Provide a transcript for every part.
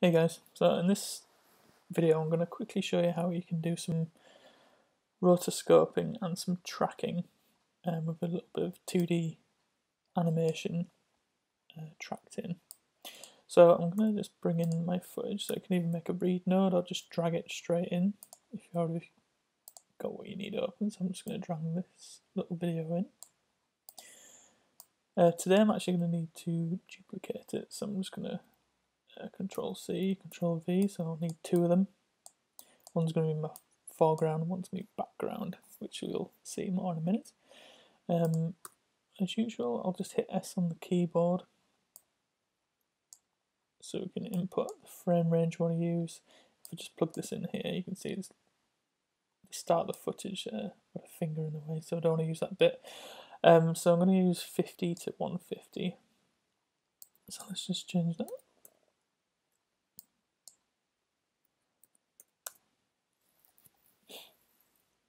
Hey guys, so in this video I'm going to quickly show you how you can do some rotoscoping and some tracking with a little bit of 2D animation tracked in. So I'm going to just bring in my footage, so I can even make a read node or just drag it straight in if you already got what you need open. So I'm just going to drag this little video in. Today I'm actually going to need to duplicate it, so I'm just going to Control C, Control V, so I'll need two of them. One's going to be my foreground, one's going to be background, which we'll see more in a minute. As usual, I'll just hit S on the keyboard so we can input the frame range we want to use. If I just plug this in here, you can see the start of the footage there, got a finger in the way, so I don't want to use that bit. So I'm going to use 50 to 150. So let's just change that.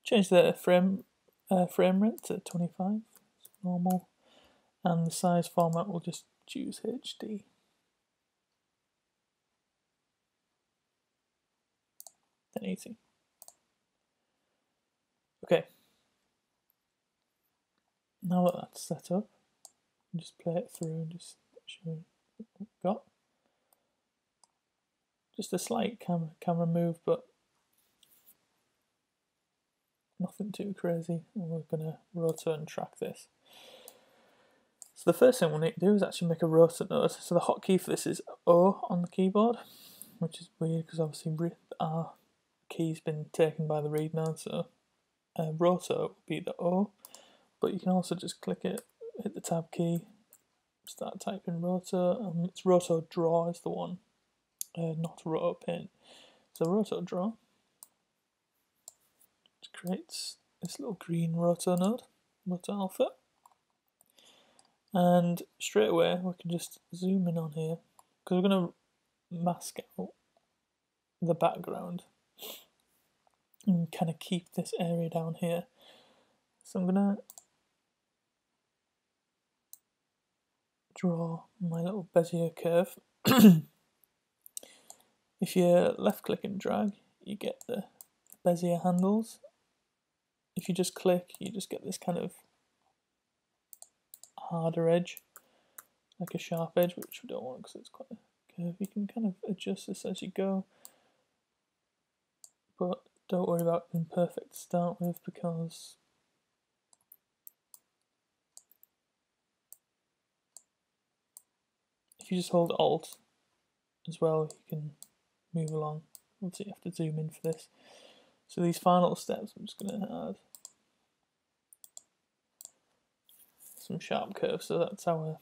Change the frame rate to 25, it's normal, and the size format we'll just choose HD. Then easy. Okay. Now that that's set up, just play it through and just show you what we've got. Just a slight camera move, but nothing too crazy. And we're going to roto and track this. So the first thing we'll need to do is actually make a roto node. So the hotkey for this is O on the keyboard, which is weird because obviously our key's been taken by the read node, so roto would be the O, but you can also just click it, hit the tab key, start typing roto, and it's roto draw is the one, not roto paint. So roto draw creates this little green roto node, roto alpha, and straight away we can just zoom in on here because we're going to mask out the background and kind of keep this area down here. So I'm going to draw my little Bezier curve. If you left click and drag, you get the Bezier handles. If you just click, you just get this kind of harder edge, like a sharp edge, which we don't want because it's quite a curve. You can kind of adjust this as you go, but don't worry about being perfect to start with, because if you just hold Alt as well, you can move along. Obviously you have to zoom in for this. So these final steps, I'm just going to add some sharp curves, so that's our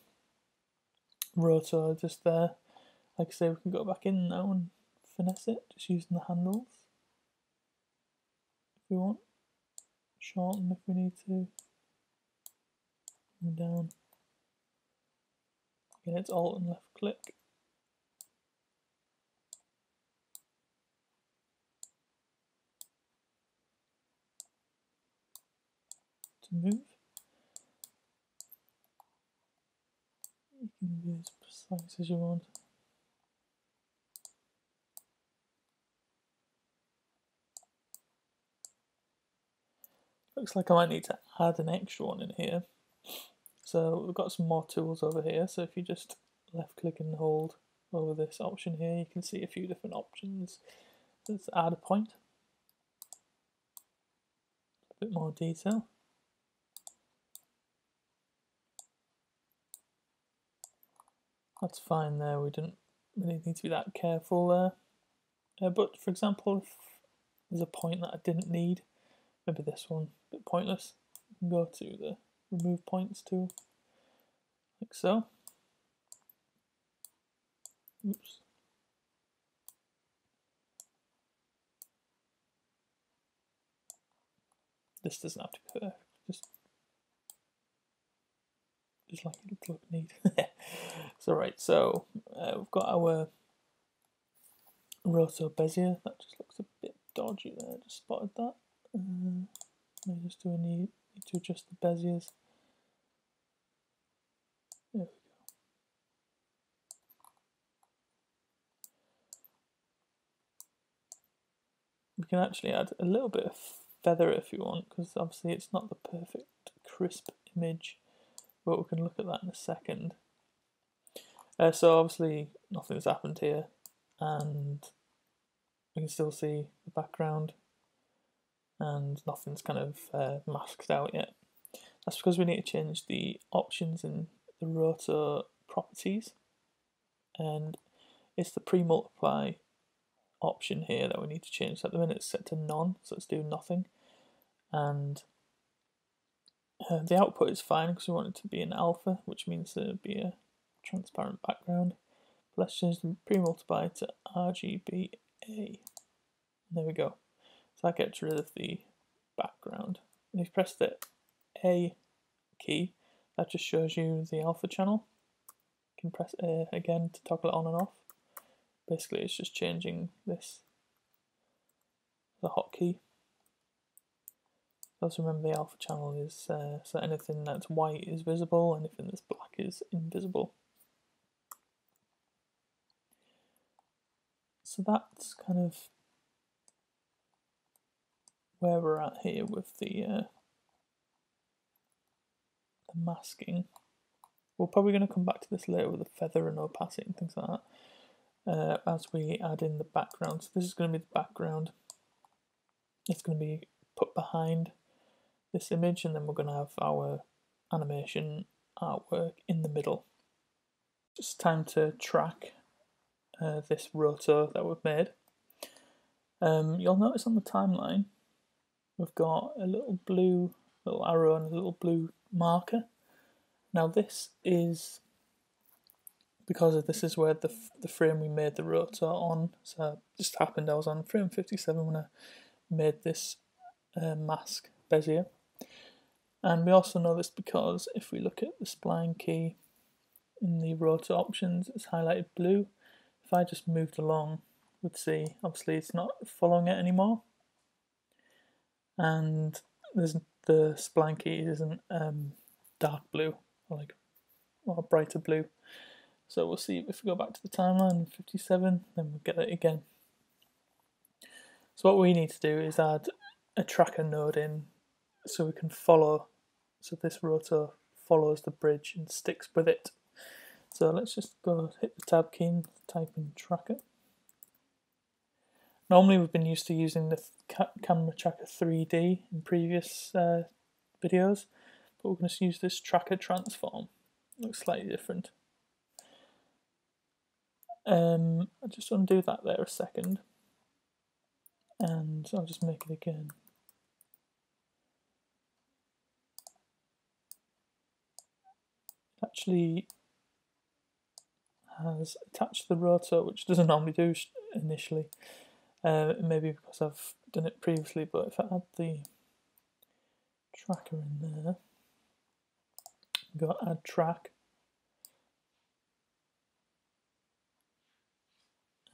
roto just there. Like I say, we can go back in now and finesse it, just using the handles if we want. Shorten if we need to. And down. Again, it's Alt and left click. To move. You can be as precise as you want. Looks like I might need to add an extra one in here. So we've got some more tools over here. So if you just left click and hold over this option here, you can see a few different options. Let's add a point. A bit more detail. That's fine there, we didn't really need to be that careful there. But for example, if there's a point that I didn't need, maybe this one, a bit pointless, you can go to the remove points tool, like so. Oops. This doesn't have to be perfect, just like it look neat. So right, so we've got our Roto Bezier. That just looks a bit dodgy there. Just spotted that. I just do need to adjust the Beziers. There we go. we can actually add a little bit of feather if you want, because obviously it's not the perfect crisp image, but we can look at that in a second. So obviously nothing's happened here, and we can still see the background, and nothing's kind of masked out yet. That's because we need to change the options in the Roto properties, and it's the pre-multiply option here that we need to change. So at the minute it's set to none, so it's doing nothing, and the output is fine because we want it to be an alpha, which means there'll be a transparent background. But let's change the pre-multiply to RGBA. There we go. So that gets rid of the background. And if you press the A key, that just shows you the alpha channel. You can press A again to toggle it on and off. Basically, it's just changing this, the hotkey. Also remember the alpha channel is so anything that's white is visible, anything that's black is invisible. So that's kind of where we're at here with the masking. We're probably going to come back to this later with the feather and opacity and things like that as we add in the background. So this is going to be the background. It's going to be put behind this image, and then we're going to have our animation artwork in the middle. Just time to track this roto that we've made. You'll notice on the timeline we've got a little arrow and a little blue marker. Now this is because this is where the frame we made the roto on. So it just happened I was on frame 57 when I made this mask bezier. And we also know this because if we look at the spline key in the roto options, it's highlighted blue. If I just moved along, we'd see obviously it's not following it anymore. And the spline key isn't dark blue or brighter blue. So we'll see if we go back to the timeline 57, then we'll get it again. So what we need to do is add a tracker node in so we can follow, so this rotor follows the bridge and sticks with it. So let's just go hit the tab key and type in tracker. Normally we've been used to using the camera tracker 3D in previous videos, but we're going to use this tracker transform. It looks slightly different. I just undo that there a second, and I'll just make it again. Actually has attached the rotor, which doesn't normally do initially. Maybe because I've done it previously, but if I add the tracker in there, go add track,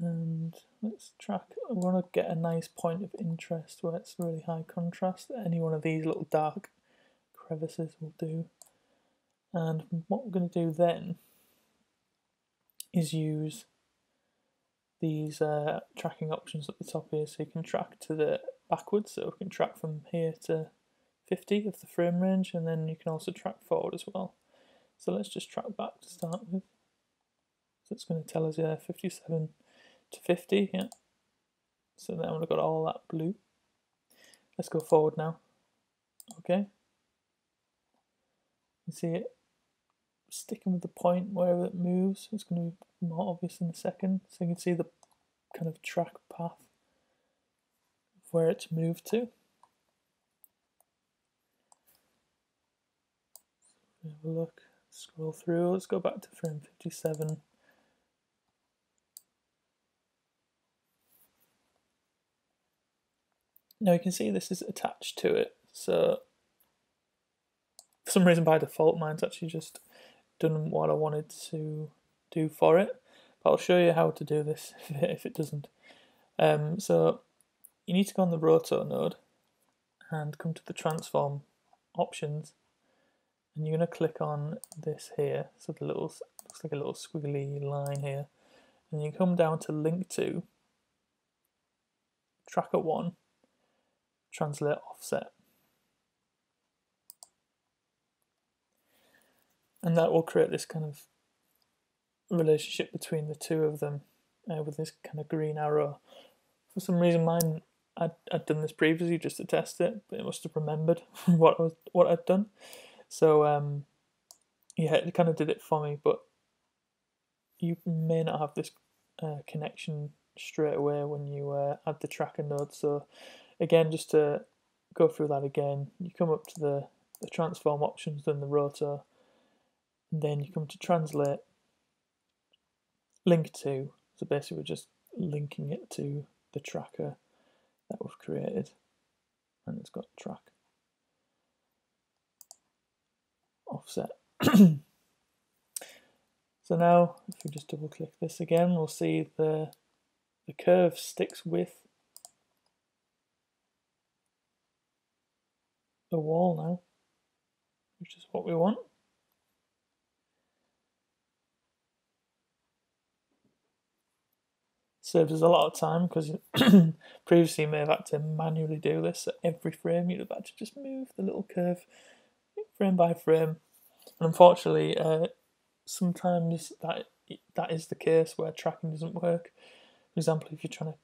and let's track. I want to get a nice point of interest where it's really high contrast. Any one of these little dark crevices will do. And what we're going to do then is use these tracking options at the top here, so you can track to the backwards, so we can track from here to 50 of the frame range, and then you can also track forward as well. So let's just track back to start with. So it's going to tell us 57 to 50, yeah. So now we've got all that blue. Let's go forward now. Okay. You see it sticking with the point wherever it moves. It's going to be more obvious in a second. So you can see the kind of track path of where it's moved to. Have a look, scroll through. Let's go back to frame 57. Now you can see this is attached to it. So for some reason by default mine's actually just done what I wanted to do for it, but I'll show you how to do this if it doesn't. So you need to go on the Roto node and come to the transform options, and you're going to click on this here, so the little, looks like a little squiggly line here, and you come down to link to, tracker 1, translate offset. And that will create this kind of relationship between the two of them with this kind of green arrow. For some reason, mine I'd done this previously just to test it, but it must have remembered what I'd done. So yeah, it kind of did it for me. But you may not have this connection straight away when you add the tracker node. So again, just to go through that again, you come up to the transform options, then the rotor, and then you come to translate, link to. So basically, we're just linking it to the tracker that we've created, and it's got track offset. So now, if we just double click this again, we'll see the curve sticks with the wall now, which is what we want. Saves us a lot of time because previously you may have had to manually do this at every frame. You'd have had to just move the little curve frame by frame. And unfortunately, sometimes that is the case where tracking doesn't work. For example, if you're trying to,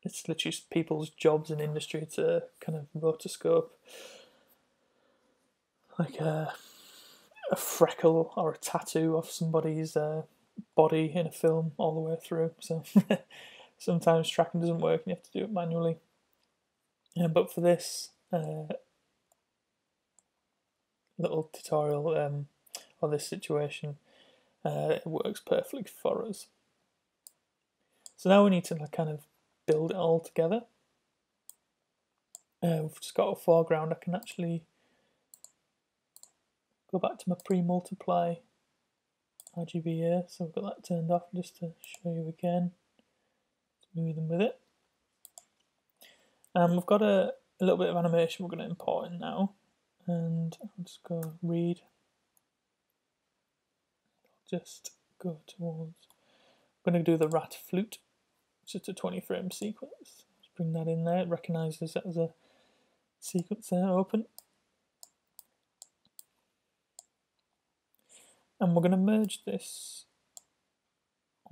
it's literally people's jobs in industry to kind of rotoscope like a freckle or a tattoo off somebody's body in a film all the way through. So sometimes tracking doesn't work and you have to do it manually. But for this little tutorial or this situation, it works perfectly for us. So now we need to kind of build it all together. We've just got a foreground. I can actually go back to my pre-multiply RGB here, so we've got that turned off just to show you again. Smooth them with it. We've got a little bit of animation we're going to import in now, and I'll just go read. Just go towards. I'm going to do the rat flute. It's just a 20-frame sequence. Just bring that in there. It recognises that as a sequence there. Open. And we're going to merge this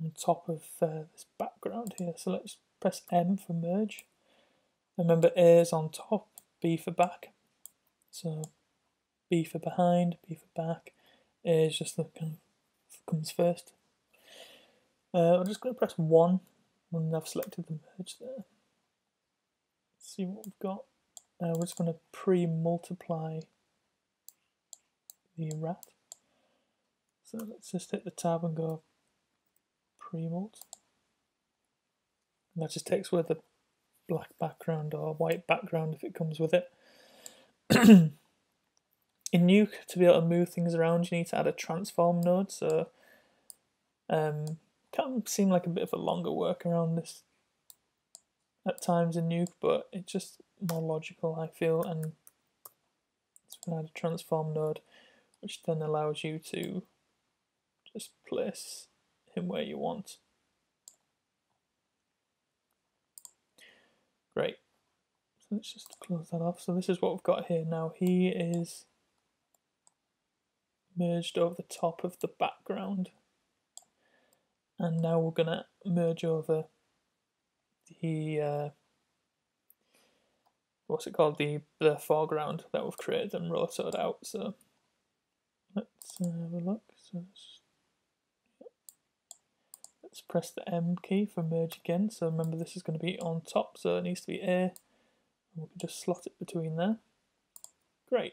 on top of this background here. So let's press M for merge. Remember, A is on top, B for back. So B for behind, B for back. A is just the kind of comes first. I'm just going to press 1 when I've selected the merge there. Let's see what we've got. We're just going to pre-multiply the rat. So let's just hit the tab and go pre-mult. And that just takes away the black background or white background if it comes with it. In Nuke, to be able to move things around, you need to add a transform node. So can seem like a bit of a longer workaround this at times in Nuke, but it's just more logical, I feel. And it's going to add a transform node, which then allows you to just place him where you want. Great. So let's just close that off. So this is what we've got here now. He is merged over the top of the background. And now we're going to merge over the, what's it called, the foreground that we've created and rotoed out. So let's have a look. So let's press the M key for merge again. So remember, this is going to be on top, so it needs to be A. And we can just slot it between there. Great.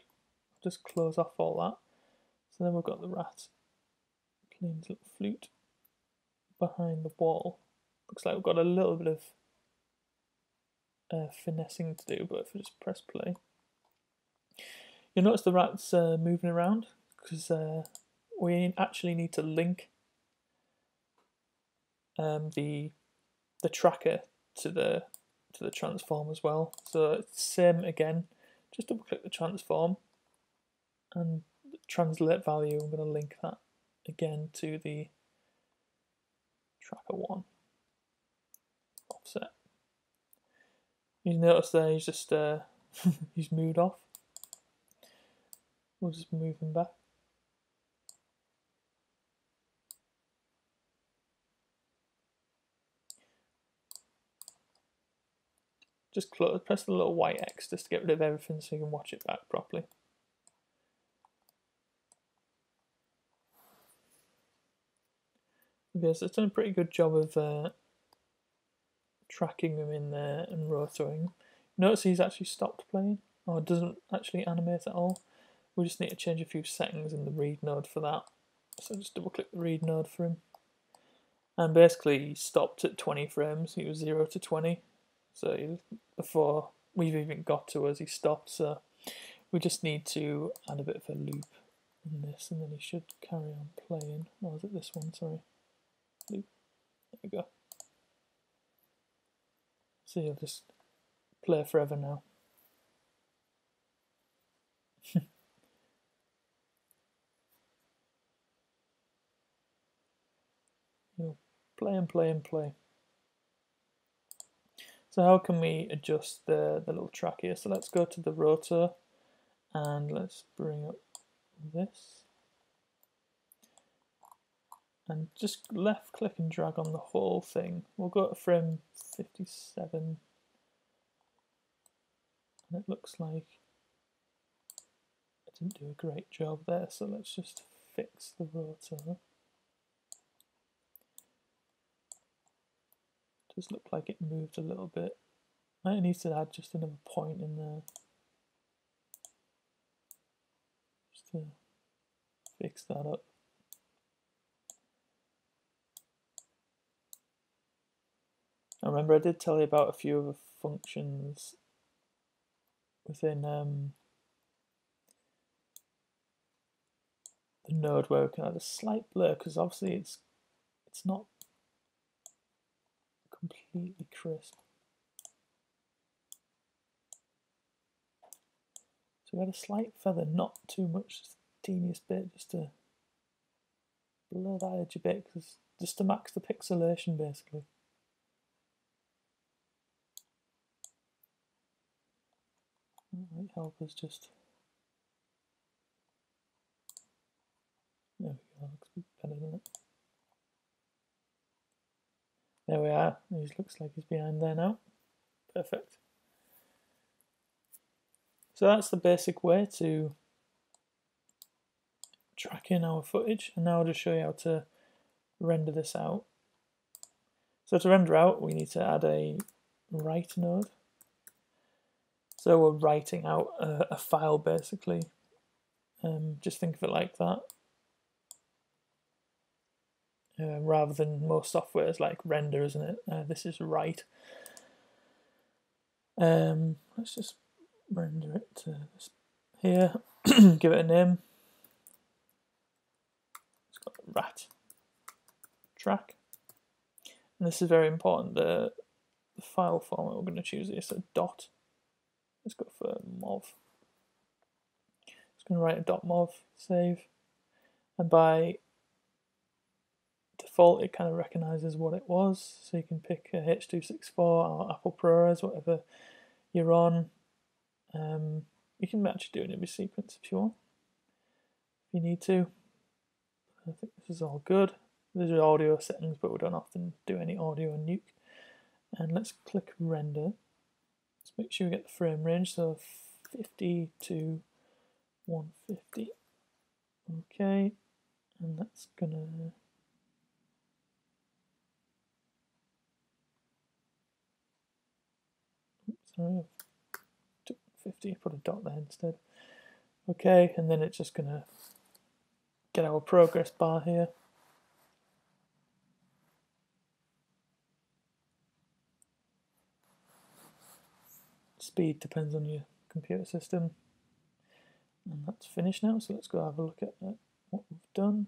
Just close off all that. So then we've got the rat playing his little flute behind the wall. Looks like we've got a little bit of finessing to do, but if we just press play, you'll notice the rat's moving around because we actually need to link the tracker to the transform as well. So it's same again. Just double click the transform and the translate value. I'm going to link that again to the tracker 1 offset. You notice there he's just he's moved off. We'll just move him back. Just press the little white X just to get rid of everything so you can watch it back properly. Okay, so it's done a pretty good job of tracking him in there and rotoing. Notice he's actually stopped playing, or it doesn't actually animate at all. We just need to change a few settings in the read node for that. So just double click the read node for him. And basically he stopped at 20 frames, he was 0 to 20. So before we've even got to us, he stopped. So we just need to add a bit of a loop in this, and then he should carry on playing. Or is it this one? Sorry. Loop. There we go. So he'll just play forever now. He'll play and play and play. So how can we adjust the little track here? So let's go to the Roto and let's bring up this. And just left click and drag on the whole thing. We'll go to frame 57. And it looks like I didn't do a great job there, so let's just fix the Roto. Does look like it moved a little bit. Might need to add just another point in there. Just to fix that up. I remember I did tell you about a few of the functions within the node where we can add a slight blur, because obviously it's not completely crisp. So we had a slight feather, not too much, just the teeniest bit, just to blur that edge a bit, just to max the pixelation basically. That might help us just. There we go, that looks better, doesn't it? There we are, he looks like he's behind there now. Perfect. So that's the basic way to track in our footage, and now I'll just show you how to render this out. So to render out, we need to add a write node. So we're writing out a file basically. Just think of it like that. Rather than most softwares like render, isn't it? This is write. Let's just render it to this here. Give it a name. It's got rat track. And this is very important. The file format we're going to choose is a dot. Let's go for mov. It's going to write a .mov, save, and by default it kind of recognizes what it was, so you can pick a H.264 or Apple ProRes, whatever you're on. You can actually do an image sequence if you want, if you need to. I think this is all good. These are audio settings, but we don't often do any audio in Nuke. And let's click render. Let's make sure we get the frame range, so 50 to 150. Okay, and that's gonna sorry, I took 50, put a dot there instead. Okay, and then it's just gonna get our progress bar here. Speed depends on your computer system. And that's finished now, so let's go have a look at what we've done.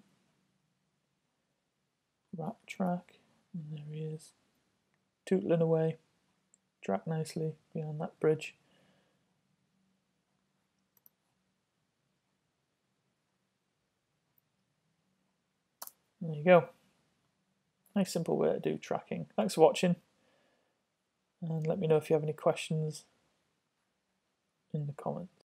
Rat track, and there he is, tootling away, track nicely behind that bridge. And there you go. Nice simple way to do tracking. Thanks for watching. and let me know if you have any questions in the comments.